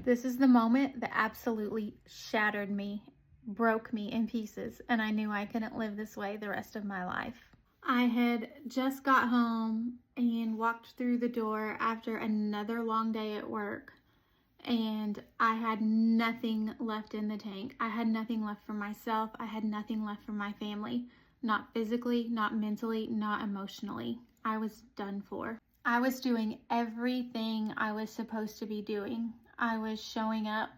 This is the moment that absolutely shattered me, broke me in pieces, and I knew I couldn't live this way the rest of my life. I had just got home and walked through the door after another long day at work, and I had nothing left in the tank. I had nothing left for myself. I had nothing left for my family. Not physically, not mentally, not emotionally. I was done for. I was doing everything I was supposed to be doing. I was showing up.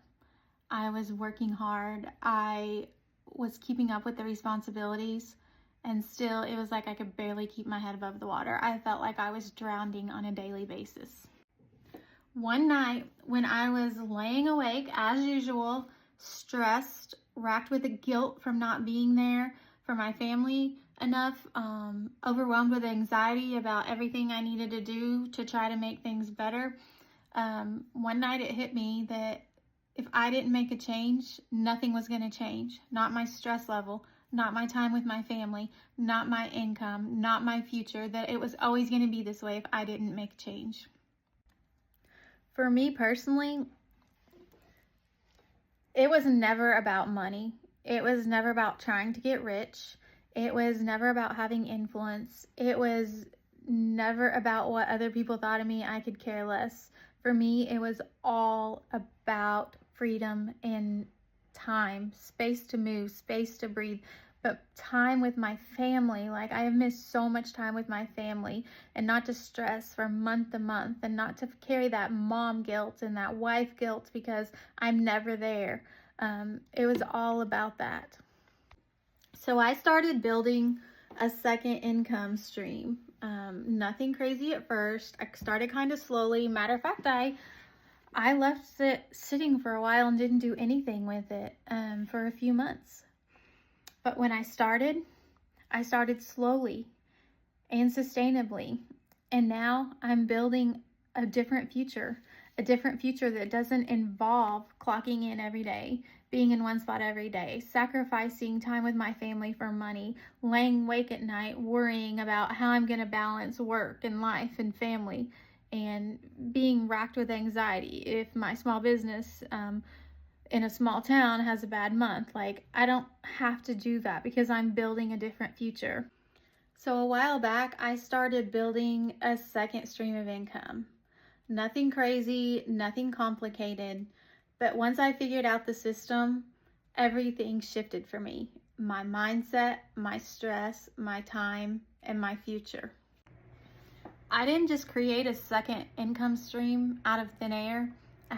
I was working hard. I was keeping up with the responsibilities, and still it was like I could barely keep my head above the water. I felt like I was drowning on a daily basis. One night when I was laying awake as usual, stressed, racked with the guilt from not being there for my family enough, overwhelmed with anxiety about everything I needed to do to try to make things better, one night it hit me that if I didn't make a change, nothing was going to change. Not my stress level, not my time with my family, not my income, not my future, that it was always going to be this way if I didn't make change. For me personally, it was never about money. It was never about trying to get rich. It was never about having influence. It was never about what other people thought of me. I could care less. For me, it was all about freedom and time, space to move, space to breathe, but time with my family. Like, I have missed so much time with my family, and not to stress from month to month, and not to carry that mom guilt and that wife guilt because I'm never there. It was all about that. So I started building a second income stream. Nothing crazy at first. I started kind of slowly. Matter of fact, I left it sitting for a while and didn't do anything with it for a few months. But when I started slowly and sustainably. And now I'm building a different future that doesn't involve clocking in every day, being in one spot every day, sacrificing time with my family for money, laying awake at night, worrying about how I'm going to balance work and life and family, and being racked with anxiety if my small business in a small town has a bad month. Like, I don't have to do that because I'm building a different future. So a while back, I started building a second stream of income. Nothing crazy, nothing complicated. But once I figured out the system, everything shifted for me. My mindset, my stress, my time, and my future. I didn't just create a second income stream out of thin air.